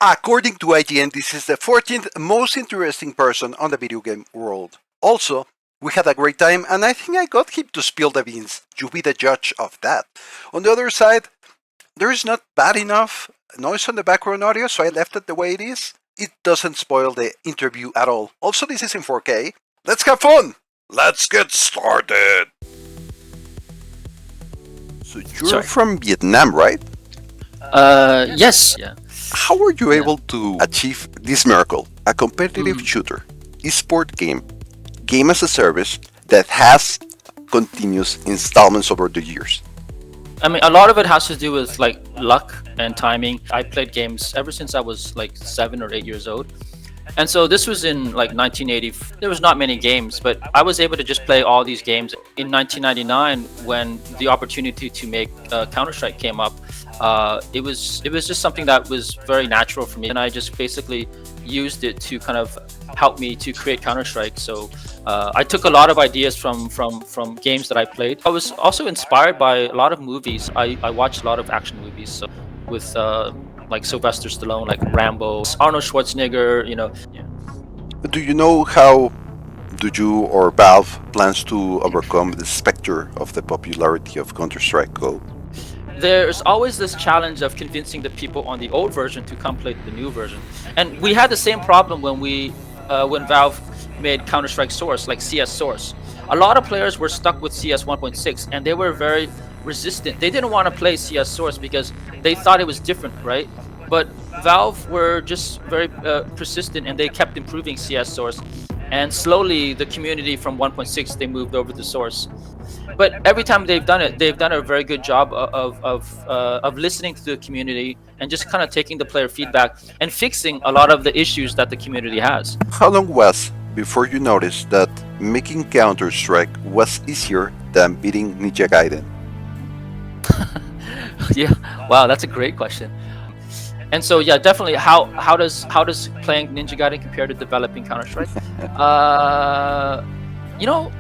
According to IGN, this is the 14th most interesting person on the video game world. Also, we had a great time, and I think I got him to spill the beans. You be the judge of that. On the other side, there is not bad enough noise on the background audio, so I left it the way it is. It doesn't spoil the interview at all. Also, this is in 4K. Let's have fun! Let's get started! So you're from Vietnam, right? Yes. Yeah. How were you able to achieve this miracle? A competitive shooter, esport game as a service that has continuous installments over the years. I mean, a lot of it has to do with like luck and timing. I played games ever since I was like 7 or 8 years old. And so this was in like 1980. There was not many games, but I was able to just play all these games. In 1999, when the opportunity to make Counter-Strike came up, it was just something that was very natural for me, and I just basically used it to kind of help me to create Counter-Strike. So I took a lot of ideas from games that I played. I was also inspired by a lot of movies. I watched a lot of action movies, so with like Sylvester Stallone, like Rambo, Arnold Schwarzenegger, you know. Yeah. Do you know how you or Valve plans to overcome the specter of the popularity of Counter-Strike Go? There's always this challenge of convincing the people on the old version to come play the new version. And we had the same problem when Valve made Counter-Strike Source, like CS Source. A lot of players were stuck with CS 1.6, and they were very resistant. They didn't want to play CS Source because they thought it was different, right? But Valve were just very persistent, and they kept improving CS Source. And slowly, the community from 1.6, they moved over to Source. But every time they've done it, they've done a very good job of listening to the community and just kind of taking the player feedback and fixing a lot of the issues that the community has. How long was before you noticed that making Counter-Strike was easier than beating Ninja Gaiden? Yeah, wow, that's a great question. And so, yeah, definitely. How does playing Ninja Gaiden compare to developing Counter-Strike? You know,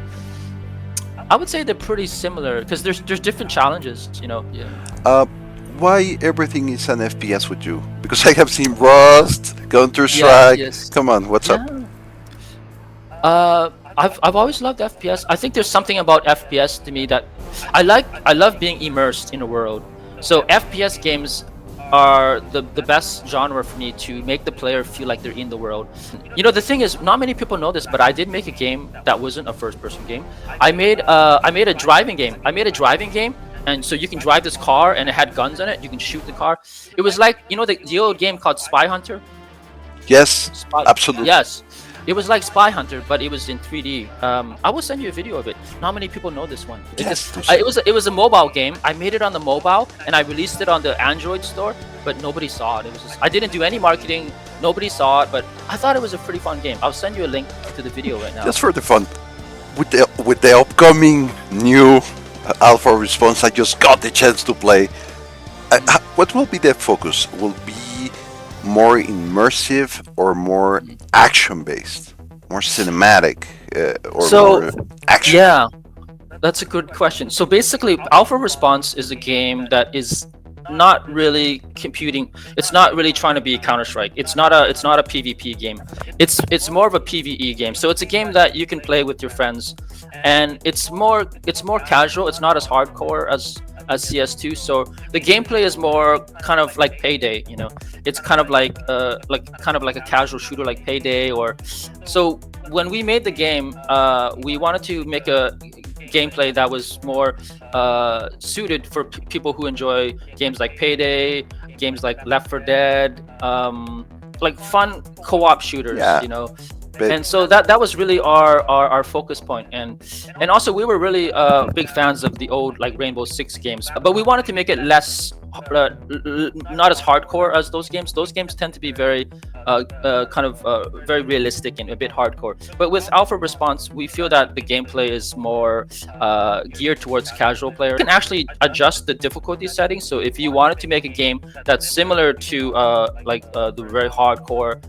I would say they're pretty similar because there's different challenges. You know. Yeah. Why everything is an FPS with you? Because I have seen Rust, Counter-Strike. Yeah, yes. Come on, what's up? I've always loved FPS. I think there's something about FPS to me that I love being immersed in a world. So FPS games are the best genre for me to make the player feel like they're in the world. You know, the thing is, not many people know this, but I did make a game that wasn't a first-person game. I made a driving game. And so you can drive this car, and it had guns in it. You can shoot the car. It was like, you know, the old game called Spy Hunter. Yes, absolutely. Yes. It was like Spy Hunter, but it was in 3D. I will send you a video of it. Not many people know this one. Yes, it was a mobile game. I made it on the mobile, and I released it on the Android store, but nobody saw it. It was just, I didn't do any marketing. Nobody saw it, but I thought it was a pretty fun game. I'll send you a link to the video right now. Just for the fun. With the upcoming new alpha response, I just got the chance to play. What will be the focus? Will be more immersive or more action-based, more cinematic, or more action? Yeah, that's a good question. So basically, Alpha Response is a game that is not really computing. It's not really trying to be Counter-Strike. It's not a PvP game. It's more of a PvE game. So it's a game that you can play with your friends, and it's more casual. It's not as hardcore as CS2. So the gameplay is more kind of like Payday, you know. It's kind of like a casual shooter like Payday. Or so when we made the game, we wanted to make a gameplay that was more suited for people who enjoy games like Payday, games like Left 4 Dead, like fun co-op shooters, you know. And so that was really our focus point, and also we were really big fans of the old like Rainbow Six games, but we wanted to make it less not as hardcore as those games. Those games tend to be very very realistic and a bit hardcore. But with Alpha Response, we feel that the gameplay is more geared towards casual players. You can actually adjust the difficulty settings. So if you wanted to make a game that's similar to the very hardcore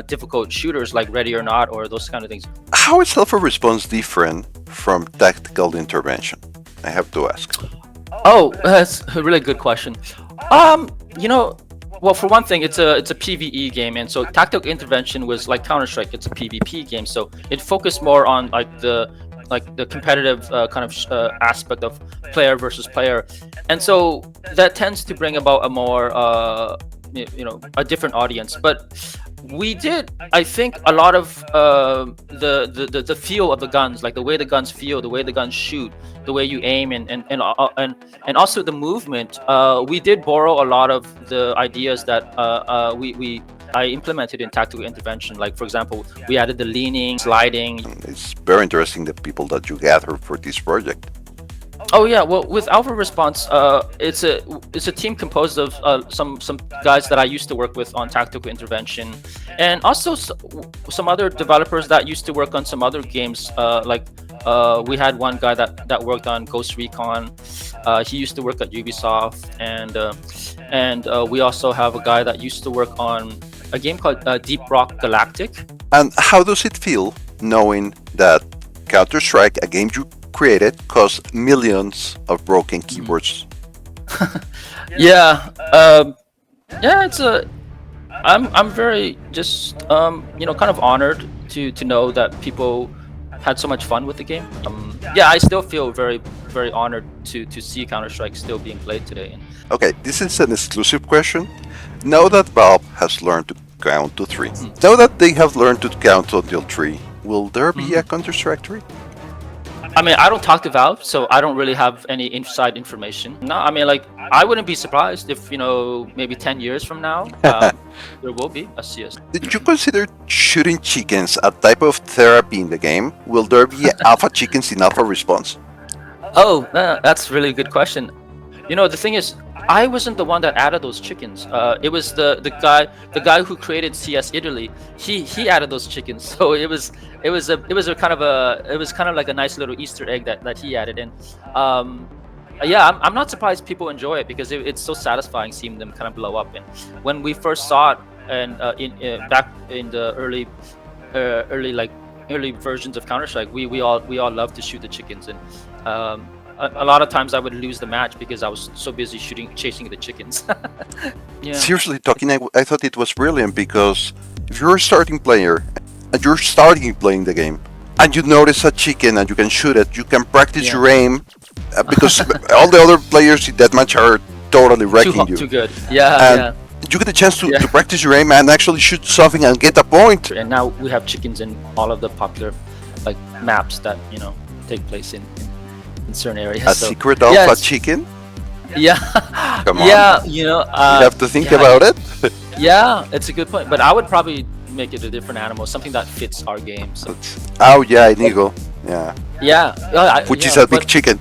difficult shooters like Ready or Not or those kind of things. How is Alpha Response different from tactical intervention? I have to ask. Oh, that's a really good question. You know, Well, for one thing, it's a PVE game, and so tactical intervention was like Counter Strike. It's a PvP game, so it focused more on like the competitive kind of aspect of player versus player, and so that tends to bring about a more a different audience. But we did, I think, a lot of the feel of the guns, like the way the guns feel, the way the guns shoot, the way you aim, and also the movement. We did borrow a lot of the ideas that we I implemented in tactical intervention. Like, for example, we added the leaning, sliding. It's very interesting the people that you gather for this project. Oh yeah, well, with Alpha Response, it's a team composed of some guys that I used to work with on tactical intervention, and also some other developers that used to work on some other games. We had one guy that worked on Ghost Recon. He used to work at Ubisoft, and we also have a guy that used to work on a game called Deep Rock Galactic. And how does it feel knowing that Counter-Strike, a game you created, cost millions of broken keyboards? Yeah, it's a. I'm very just kind of honored to know that people had so much fun with the game. I still feel very honored to see Counter-Strike still being played today. Okay, this is an exclusive question. Now that Valve has learned to count to 3, now that they have learned to count until 3, will there be a Counter-Strike 3? I mean, I don't talk to Valve, so I don't really have any inside information. No, I mean, like, I wouldn't be surprised if, maybe 10 years from now, there will be a CS. Did you consider shooting chickens a type of therapy in the game? Will there be alpha chickens in Alpha Response? Oh, that's really a good question. The thing is, I wasn't the one that added those chickens. It was the guy who created CS Italy. He added those chickens. So it was kind of like a nice little Easter egg that he added in. I'm not surprised people enjoy it because it's so satisfying seeing them kind of blow up. And when we first saw it, and back in the early versions of Counter-Strike, we all loved to shoot the chickens, and a lot of times I would lose the match because I was so busy chasing the chickens. Yeah. Seriously talking, I thought it was brilliant because if you're a starting player and you're starting playing the game and you notice a chicken and you can shoot it, you can practice your aim because all the other players in that match are totally wrecking you. Too good. Yeah. You get a chance to practice your aim and actually shoot something and get a point. And now we have chickens in all of the popular maps that take place in certain areas. A secret alpha chicken? Yeah. Come on. Yeah, you have to think about it. Yeah, it's a good point. But I would probably make it a different animal, something that fits our game. So. Oh yeah, Inigo. Yeah. Yeah. Which is a big chicken.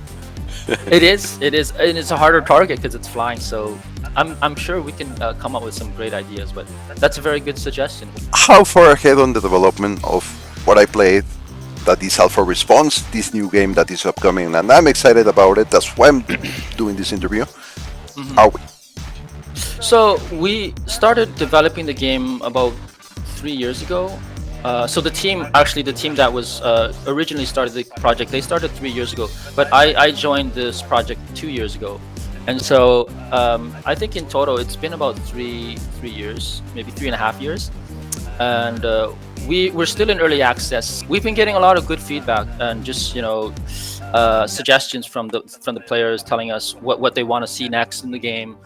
It is, and it's a harder target because it's flying. So I'm sure we can come up with some great ideas. But that's a very good suggestion. How far ahead on the development of what I played? That is Alpha Response, this new game that is upcoming, and I'm excited about it. That's why I'm doing this interview. Are we? So we started developing the game about 3 years ago. So the team that was originally started the project, they started 3 years ago, but I joined this project 2 years ago, and so I think in total it's been about 3 years, maybe 3.5 years, and we're still in early access. We've been getting a lot of good feedback and just suggestions from the players telling us what they want to see next in the game.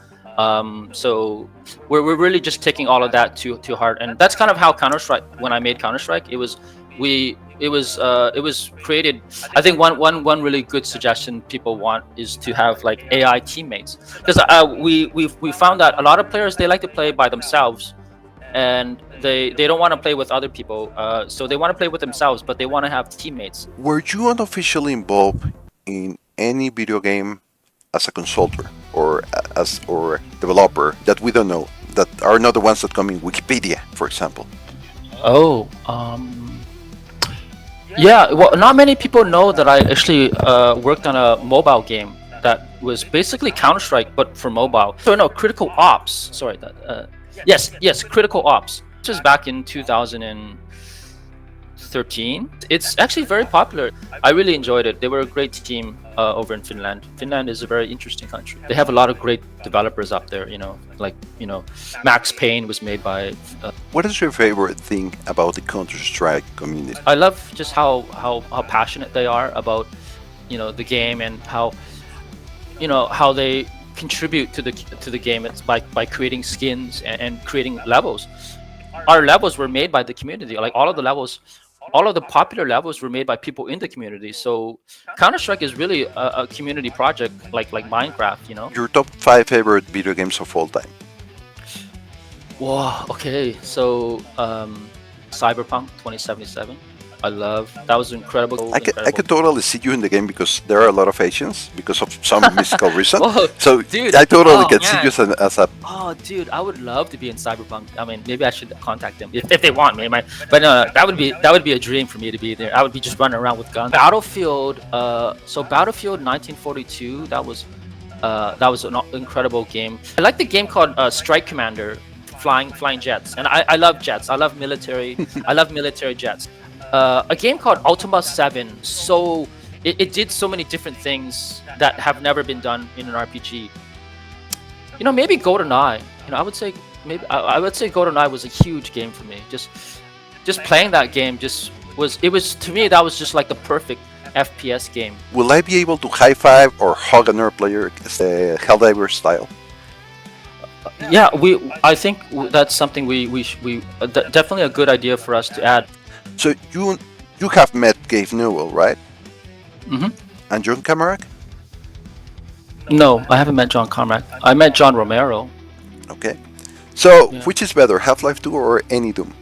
So we're really just taking all of that to heart, and that's kind of how Counter-Strike. When I made Counter-Strike, it was created. I think one really good suggestion people want is to have like AI teammates, because we found that a lot of players, they like to play by themselves, and they don't want to play with other people. So they want to play with themselves, but they want to have teammates. Were you unofficially involved in any video game as a consultant or developer that we don't know, that are not the ones that come in Wikipedia, for example? Oh, yeah. Well, not many people know that I actually worked on a mobile game that was basically Counter-Strike but for mobile. So no, Critical Ops. Sorry, yes, Critical Ops. This was back in 2000 and 13. It's actually very popular. I really enjoyed it. They were a great team over in Finland. Finland is a very interesting country. They have a lot of great developers up there. Like Max Payne was made by. What is your favorite thing about the Counter-Strike community? I love just how passionate they are about the game, and how they contribute to the game. It's by creating skins and creating levels. Our levels were made by the community. Like all of the popular levels were made by people in the community. So Counter-Strike is really a community project, like Minecraft. Your top 5 favorite video games of all time? Wow. Okay. So Cyberpunk 2077. I love that. Was incredible. I could totally see you in the game because there are a lot of Asians because of some mystical reason. Whoa, So dude. I totally can Man. see you as a. Oh, dude, I would love to be in Cyberpunk. I mean, maybe I should contact them if they want me. But that would be a dream for me to be there. I would be just running around with guns. Battlefield. So Battlefield 1942. That was an incredible game. I like the game called Strike Commander, flying jets, and I love jets. I love military. I love military jets. A game called Ultima 7. So it did so many different things that have never been done in an RPG. Maybe GoldenEye. I would say GoldenEye was a huge game for me. Just playing that game was to me, that was just like the perfect FPS game. Will I be able to high five or hug another player, Helldiver style? Yeah, I think that's something definitely a good idea for us to add. So you have met Gabe Newell, right? Mm-hmm. And John Camarag? No, I haven't met John Carmack. I met John Romero. Okay. So Yeah. which is better, Half-Life 2 or any Doom?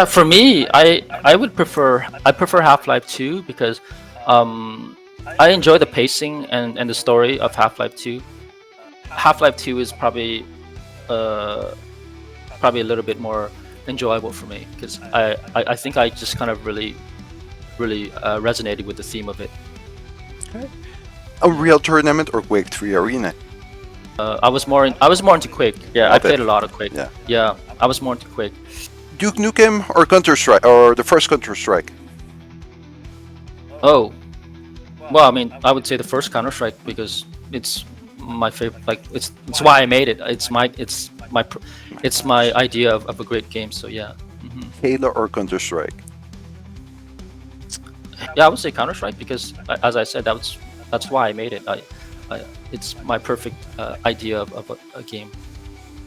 For me, I would prefer Half-Life 2 because I enjoy the pacing and the story of Half-Life 2. Half-Life 2 is probably a little bit more enjoyable for me because I think I just kind of really resonated with the theme of it. Okay. Unreal Tournament or Quake 3 Arena? I was more into Quake. Yeah, I Okay. played a lot of Quake. Yeah. Yeah, I was more into Quake. Duke Nukem or Counter-Strike, or the first Counter-Strike? Oh, well, I mean, I would say the first Counter-Strike because it's my favorite. Like, it's why I made it. It's my idea of a great game. So yeah. Hmm. Halo or Counter-Strike? Yeah, I would say Counter-Strike because, as I said, that's why I made it. It's my perfect idea of a game.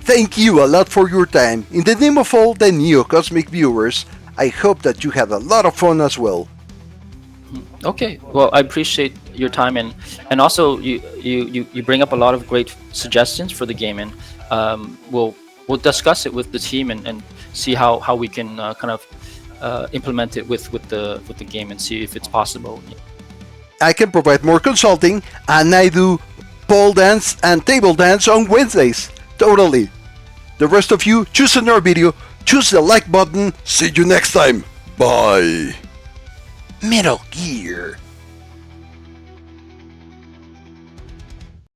Thank you a lot for your time. In the name of all the Neo Cosmic viewers, I hope that you had a lot of fun as well. Okay, well, I appreciate your time, and also you bring up a lot of great suggestions for the game, and we'll discuss it with the team and see how we can kind of implement it with the game and see if it's possible. I can provide more consulting, and I do pole dance and table dance on Wednesdays. Totally. The rest of you, choose another video, choose the like button. See you next time. Bye. Metal Gear.